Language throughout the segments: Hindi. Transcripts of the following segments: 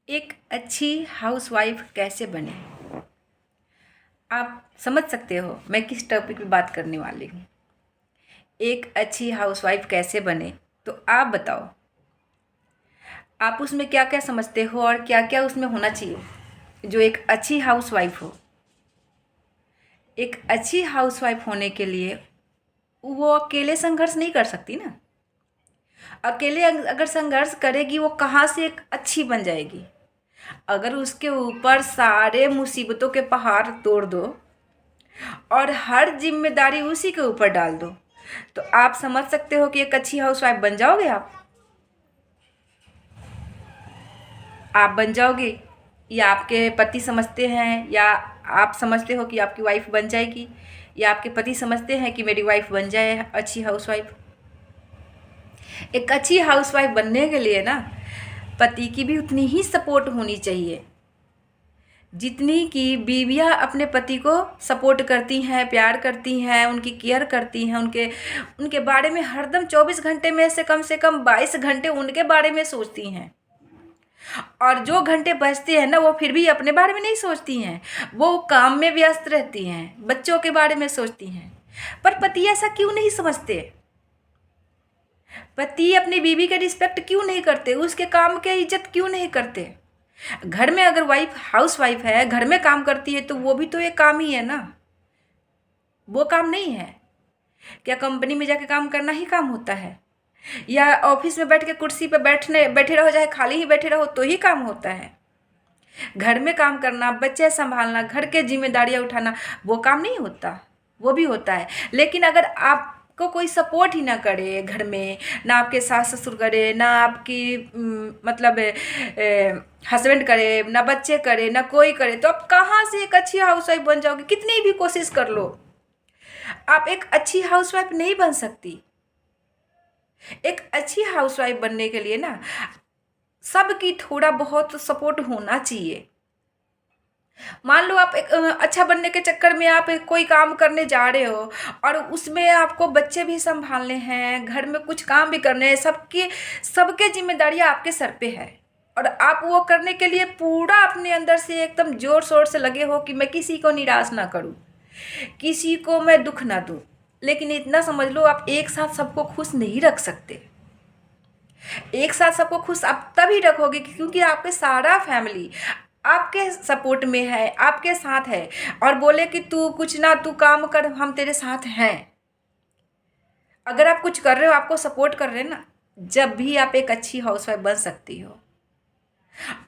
एक अच्छी हाउसवाइफ कैसे बने? आप समझ सकते हो मैं किस टॉपिक पे बात करने वाली हूँ। एक अच्छी हाउसवाइफ कैसे बने, तो आप बताओ, आप उसमें क्या क्या समझते हो और क्या क्या उसमें होना चाहिए जो एक अच्छी हाउसवाइफ हो। एक अच्छी हाउसवाइफ होने के लिए वो अकेले संघर्ष नहीं कर सकती ना। अकेले अगर संघर्ष करेगी वो कहाँ से एक अच्छी बन जाएगी। अगर उसके ऊपर सारे मुसीबतों के पहाड़ तोड़ दो और हर जिम्मेदारी उसी के ऊपर डाल दो, तो आप समझ सकते हो कि एक अच्छी हाउसवाइफ बन जाओगे। आप बन जाओगे, या आपके पति समझते हैं, या आप समझते हो कि आपकी वाइफ बन जाएगी, या आपके पति समझते हैं कि मेरी वाइफ बन जाए अच्छी हाउसवाइफ। एक अच्छी हाउसवाइफ बनने के लिए ना पति की भी उतनी ही सपोर्ट होनी चाहिए जितनी कि बीवियां अपने पति को सपोर्ट करती हैं, प्यार करती हैं, उनकी केयर करती हैं, उनके उनके बारे में हरदम 24 घंटे में से कम 22 घंटे उनके बारे में सोचती हैं। और जो घंटे बचते हैं ना वो फिर भी अपने बारे में नहीं सोचती हैं, वो काम में व्यस्त रहती हैं, बच्चों के बारे में सोचती हैं। पर पति ऐसा क्यों नहीं समझते? पति अपनी बीवी के रिस्पेक्ट क्यों नहीं करते? उसके काम के इज्जत क्यों नहीं करते? घर में अगर वाइफ हाउस वाइफ है, घर में काम करती है, तो वो भी तो एक काम ही है ना। वो काम नहीं है क्या? कंपनी में जाके काम करना ही काम होता है? या ऑफिस में बैठ के कुर्सी पे बैठे रहो, चाहे खाली ही बैठे रहो तो ही काम होता है? घर में काम करना, बच्चे संभालना, घर के जिम्मेदारियां उठाना, वो काम नहीं होता? वो भी होता है। लेकिन अगर आपको कोई सपोर्ट ही ना करे घर में, ना आपके सास ससुर करे, ना आपकी मतलब हस्बैंड करे, ना बच्चे करे, ना कोई करे, तो आप कहाँ से एक अच्छी हाउसवाइफ बन जाओगे? कितनी भी कोशिश कर लो, आप एक अच्छी हाउसवाइफ नहीं बन सकती। एक अच्छी हाउसवाइफ बनने के लिए ना सबकी थोड़ा बहुत सपोर्ट होना चाहिए। मान लो आप एक अच्छा बनने के चक्कर में आप कोई काम करने जा रहे हो और उसमें आपको बच्चे भी संभालने हैं, घर में कुछ काम भी करने हैं, सबके सबके जिम्मेदारियां आपके सर पे है, और आप वो करने के लिए पूरा अपने अंदर से एकदम जोर शोर से लगे हो कि मैं किसी को निराश ना करूं, किसी को मैं दुख ना दूं। लेकिन इतना समझ लो, आप एक साथ सबको खुश नहीं रख सकते। एक साथ सबको खुश आप तभी रखोगे क्योंकि आपके सारा फैमिली आपके सपोर्ट में है, आपके साथ है, और बोले कि तू कुछ ना, तू काम कर, हम तेरे साथ हैं। अगर आप कुछ कर रहे हो, आपको सपोर्ट कर रहे हैं ना, जब भी आप एक अच्छी हाउसवाइफ बन सकती हो।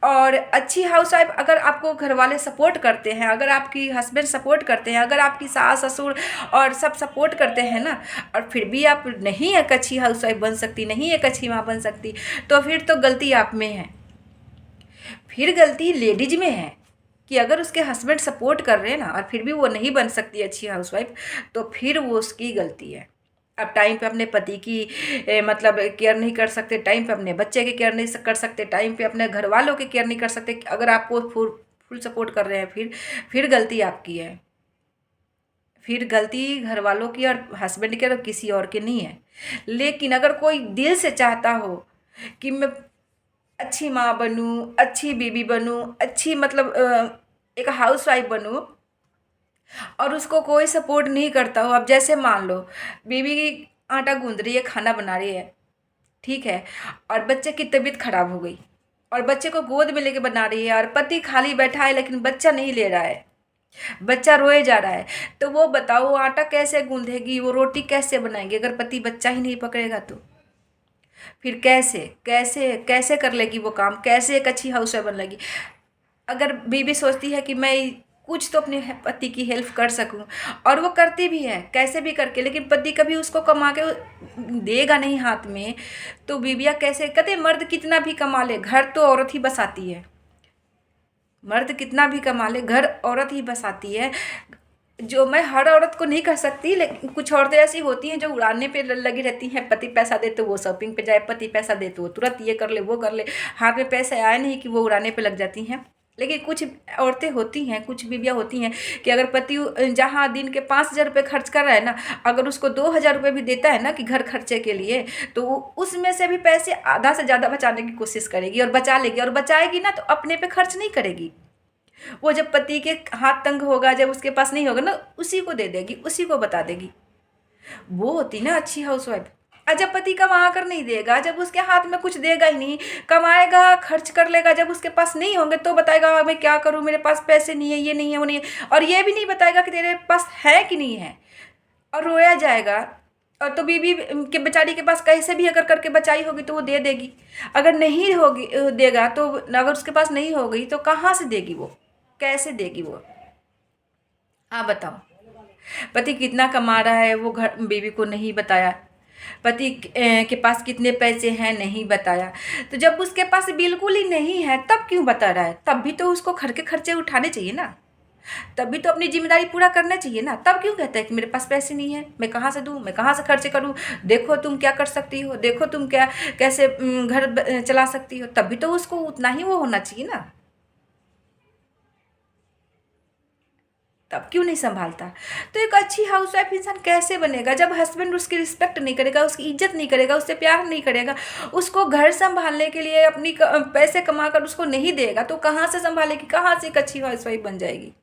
और अच्छी हाउसवाइफ अगर आपको घर वाले सपोर्ट करते हैं, अगर आपकी हस्बैंड सपोर्ट करते हैं, अगर आपकी सास ससुर और सब सपोर्ट करते हैं ना, और फिर भी आप नहीं एक अच्छी हाउसवाइफ बन सकती, नहीं एक अच्छी माँ बन सकती, तो फिर तो गलती आप में है। फिर गलती लेडीज में है कि अगर उसके हस्बैंड सपोर्ट कर रहे हैं ना और फिर भी वो नहीं बन सकती अच्छी हाउसवाइफ, तो फिर वो उसकी गलती है। अब टाइम पे अपने पति की मतलब केयर नहीं कर सकते, टाइम पे अपने बच्चे की केयर नहीं कर सकते, टाइम पे अपने घर वालों की केयर नहीं कर सकते। अगर आपको फुल फुल सपोर्ट कर रहे हैं, फिर गलती आपकी है। फिर गलती घर वालों की और हस्बैंड की और किसी और की नहीं है। लेकिन अगर कोई दिल से चाहता हो कि मैं अच्छी माँ बनूँ, अच्छी बीवी बनूँ, अच्छी मतलब एक हाउसवाइफ बनूँ, और उसको कोई सपोर्ट नहीं करता हो। अब जैसे मान लो बीवी आटा गूंद रही है, खाना बना रही है, ठीक है, और बच्चे की तबीयत खराब हो गई और बच्चे को गोद में लेके बना रही है, और पति खाली बैठा है लेकिन बच्चा नहीं ले रहा है, बच्चा रोए जा रहा है, तो वो बताओ वो आटा कैसे गूंधेगी, वो रोटी कैसे बनाएगी अगर पति बच्चा ही नहीं पकड़ेगा? तो फिर कैसे कैसे कैसे कर लेगी वो काम? कैसे एक अच्छी हाउस वाइफ बन लेगी? अगर बीवी सोचती है कि मैं कुछ तो अपने पति की हेल्प कर सकूं, और वो करती भी है कैसे भी करके, लेकिन पति कभी उसको कमा के देगा नहीं हाथ में, तो बीवियाँ कैसे? कहते मर्द कितना भी कमा ले, घर तो औरत ही बसाती है। मर्द कितना भी कमा ले, घर औरत ही बसाती है। जो मैं हर औरत को नहीं कह सकती, लेकिन कुछ औरतें ऐसी होती हैं जो उड़ाने पे लगी रहती हैं। पति पैसा दे तो वो शॉपिंग पे जाए, पति पैसा दे तो वो तुरंत ये कर ले वो कर ले, हाथ में पैसे आए नहीं कि वो उड़ाने पे लग जाती हैं। लेकिन कुछ औरतें होती हैं, कुछ बीवियाँ होती हैं कि अगर पति जहाँ दिन के 5,000 रुपये खर्च कर रहा है ना, अगर उसको 2,000 रुपये भी देता है ना कि घर खर्चे के लिए, तो वो उसमें से भी पैसे आधा से ज़्यादा बचाने की कोशिश करेगी और बचा लेगी, और बचाएगी ना तो अपने पे खर्च नहीं करेगी। वो जब पति के हाथ तंग होगा, जब उसके पास नहीं होगा ना, उसी को दे देगी, उसी को बता देगी। वो होती ना अच्छी हाउसवाइफ। और जब पति कमा कर नहीं देगा, जब उसके हाथ में कुछ देगा ही नहीं, कमाएगा खर्च कर लेगा, जब उसके पास नहीं होंगे तो बताएगा मैं क्या करूं, मेरे पास पैसे नहीं है, ये नहीं है, वो नहीं है, और ये भी नहीं बताएगा कि तेरे पास है कि नहीं है, और रोया जाएगा। और तो बीवी के बेचारी के पास कैसे भी अगर करके बचाई होगी तो वो दे देगी। अगर नहीं होगी देगा तो, अगर उसके पास नहीं होगी तो कहाँ से देगी वो, कैसे देगी वो? आप बताओ। पति कितना कमा रहा है वो घर बीवी को नहीं बताया, पति के पास कितने पैसे हैं नहीं बताया, तो जब उसके पास बिल्कुल ही नहीं है तब क्यों बता रहा है? तब भी तो उसको घर के खर्चे उठाने चाहिए ना, तब भी तो अपनी जिम्मेदारी पूरा करना चाहिए ना। तब क्यों कहता है कि मेरे पास पैसे नहीं है, मैं कहाँ से दूँ, मैं कहाँ से खर्चे करूँ, देखो तुम क्या कर सकती हो, देखो तुम क्या कैसे घर चला सकती हो। तब भी तो उसको उतना ही वो होना चाहिए ना, तब क्यों नहीं संभालता? तो एक अच्छी हाउसवाइफ इंसान कैसे बनेगा जब हस्बैंड उसकी रिस्पेक्ट नहीं करेगा, उसकी इज्जत नहीं करेगा, उससे प्यार नहीं करेगा, उसको घर संभालने के लिए अपनी पैसे कमा कर उसको नहीं देगा, तो कहाँ से संभालेगी, कहाँ से एक अच्छी हाउसवाइफ बन जाएगी?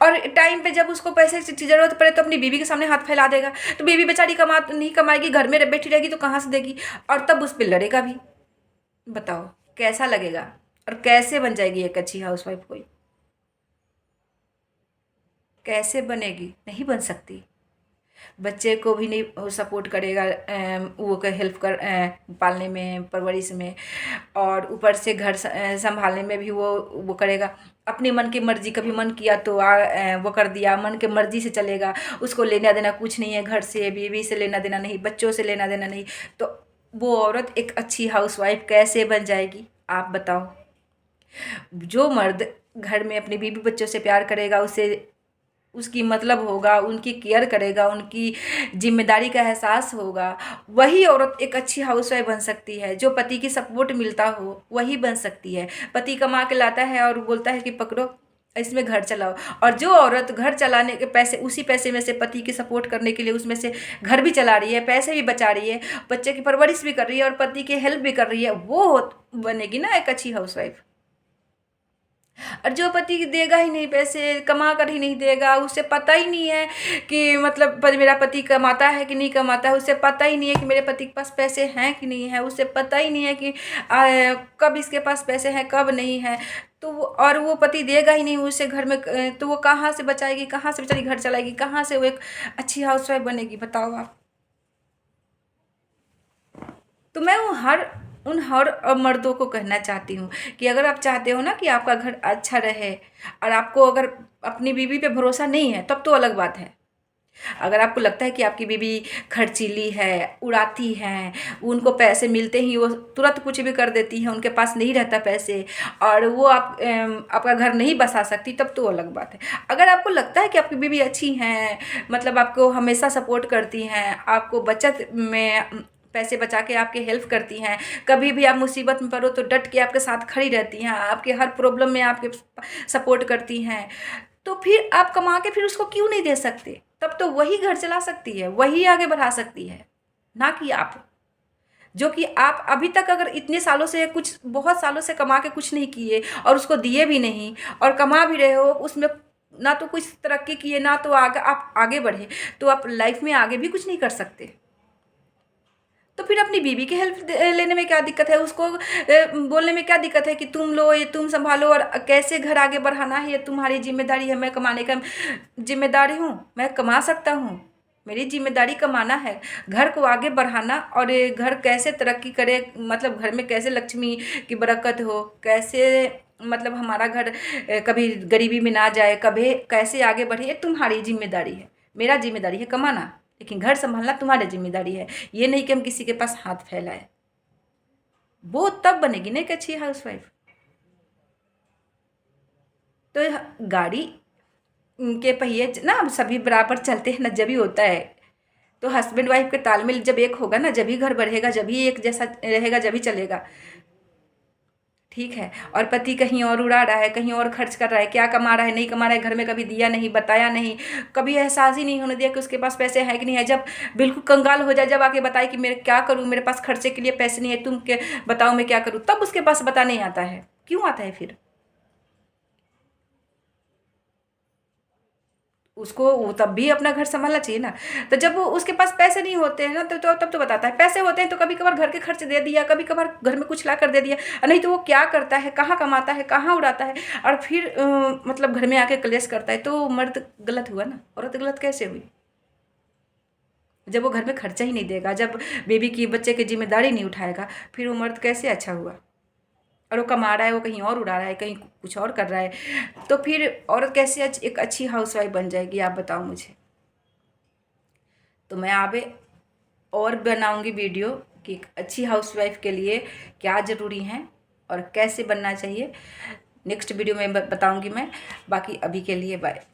और टाइम पे जब उसको पैसे की जरूरत पड़े तो अपनी बीवी के सामने हाथ फैला देगा, तो बीवी बेचारी कमा नहीं कमाएगी, घर में बैठी रहेगी तो कहाँ से देगी, और तब उस पर लड़ेगा भी। बताओ कैसा लगेगा, और कैसे बन जाएगी एक अच्छी हाउसवाइफ? कोई कैसे बनेगी? नहीं बन सकती। बच्चे को भी नहीं वो सपोर्ट करेगा, वो का हेल्प कर पालने में, परवरिश में, और ऊपर से घर संभालने में भी वो करेगा। अपनी मन की मर्जी, कभी मन किया तो वो कर दिया, मन के मर्जी से चलेगा, उसको लेना देना कुछ नहीं है, घर से बीवी से लेना देना नहीं, बच्चों से लेना देना नहीं, तो वो औरत एक अच्छी हाउसवाइफ कैसे बन जाएगी? आप बताओ। जो मर्द घर में अपनी बीवी बच्चों से प्यार करेगा, उसे उसकी मतलब होगा, उनकी केयर करेगा, उनकी जिम्मेदारी का एहसास होगा, वही औरत एक अच्छी हाउसवाइफ बन सकती है। जो पति की सपोर्ट मिलता हो वही बन सकती है। पति कमा के लाता है और बोलता है कि पकड़ो इसमें घर चलाओ, और जो औरत घर चलाने के पैसे, उसी पैसे में से पति की सपोर्ट करने के लिए उसमें से घर भी चला रही है, पैसे भी बचा रही है, बच्चे की परवरिश भी कर रही है और पति की हेल्प भी कर रही है, वो बनेगी ना एक अच्छी हाउसवाइफ। और जो पति देगा ही नहीं, पैसे कमा कर ही नहीं देगा, उसे पता ही नहीं है कि मतलब मेरा पति कमाता है कि नहीं कमाता है, उसे पता ही नहीं है कि मेरे पति के पास पैसे हैं कि नहीं है, उसे पता ही नहीं है कि कब इसके पास पैसे हैं कब नहीं है, तो और वो पति देगा ही नहीं उसे घर में, तो वो कहाँ से बचाएगी, कहाँ से बेचारी घर चलाएगी, कहाँ से वो एक अच्छी हाउसवाइफ बनेगी? बताओ आप। तो मैं उन हर मर्दों को कहना चाहती हूँ कि अगर आप चाहते हो ना कि आपका घर अच्छा रहे, और आपको अगर अपनी बीवी पे भरोसा नहीं है तब तो अलग बात है। अगर आपको लगता है कि आपकी बीवी खर्चीली है, उड़ाती हैं, उनको पैसे मिलते ही वो तुरंत कुछ भी कर देती है, उनके पास नहीं रहता पैसे, और वो आपका घर नहीं बसा सकती, तब तो अलग बात है। अगर आपको लगता है कि आपकी बीवी अच्छी हैं, मतलब आपको हमेशा सपोर्ट करती हैं, आपको बचत में पैसे बचा के आपके हेल्प करती हैं, कभी भी आप मुसीबत में पड़ो तो डट के आपके साथ खड़ी रहती हैं, आपके हर प्रॉब्लम में आपके सपोर्ट करती हैं, तो फिर आप कमा के फिर उसको क्यों नहीं दे सकते? तब तो वही घर चला सकती है, वही आगे बढ़ा सकती है, ना कि आप। जो कि आप अभी तक अगर इतने सालों से, कुछ बहुत सालों से कमा के कुछ नहीं किए और उसको दिए भी नहीं, और कमा भी रहे हो उसमें ना तो कुछ तरक्की किए, ना तो आगे आप आगे बढ़े, तो आप लाइफ में आगे भी कुछ नहीं कर सकते। तो फिर अपनी बीवी की हेल्प लेने में क्या दिक्कत है? उसको बोलने में क्या दिक्कत है कि तुम लो, ये तुम संभालो, और कैसे घर आगे बढ़ाना है ये तुम्हारी जिम्मेदारी है, मैं कमाने का जिम्मेदारी हूँ, मैं कमा सकता हूँ, मेरी जिम्मेदारी कमाना है, घर को आगे बढ़ाना, और ये घर कैसे तरक्की करे, मतलब घर में कैसे लक्ष्मी की बरकत हो, कैसे मतलब हमारा घर कभी गरीबी में ना जाए, कभी कैसे आगे बढ़े, ये तुम्हारी जिम्मेदारी है। मेरा जिम्मेदारी है कमाना, लेकिन घर संभालना तुम्हारी जिम्मेदारी है। ये नहीं कि हम किसी के पास हाथ फैलाए। वो तब बनेगी ना एक अच्छी हाउसवाइफ। तो गाड़ी के पहिए ना सभी बराबर चलते हैं ना, जब ही होता है। तो हस्बैंड वाइफ के तालमेल जब एक होगा ना, जब ही घर बढ़ेगा, जब ही एक जैसा रहेगा, जब ही चलेगा। ठीक है, और पति कहीं और उड़ा रहा है, कहीं और खर्च कर रहा है, क्या कमा रहा है नहीं कमा रहा है, घर में कभी दिया नहीं, बताया नहीं, कभी एहसास ही नहीं होने दिया कि उसके पास पैसे हैं कि नहीं है। जब बिल्कुल कंगाल हो जाए, जब आके बताए कि मेरे क्या करूँ, मेरे पास खर्चे के लिए पैसे नहीं है, तुम के बताओ मैं क्या करूँ, तब उसके पास बता नहीं आता है। क्यों आता है फिर? उसको वो तब भी अपना घर संभालना चाहिए ना। तो जब वो उसके पास पैसे नहीं होते हैं ना, तो तब तो बताता है। पैसे होते हैं तो कभी कभार घर के खर्च दे दिया, कभी कभार घर में कुछ ला कर दे दिया, और नहीं तो वो क्या करता है, कहाँ कमाता है, कहाँ उड़ाता है, और फिर मतलब घर में आके कलेश करता है। तो मर्द गलत हुआ ना, औरत गलत कैसे हुई? जब वो घर में खर्चा ही नहीं देगा, जब बेबी की बच्चे की जिम्मेदारी नहीं उठाएगा, फिर वो मर्द कैसे अच्छा हुआ? और वो कमा रहा है, वो कहीं और उड़ा रहा है, कहीं कुछ और कर रहा है, तो फिर औरत कैसे एक अच्छी हाउसवाइफ बन जाएगी, आप बताओ मुझे। तो मैं आगे और बनाऊंगी वीडियो कि एक अच्छी हाउसवाइफ के लिए क्या ज़रूरी है और कैसे बनना चाहिए। नेक्स्ट वीडियो में बताऊंगी मैं। बाकी अभी के लिए बाय।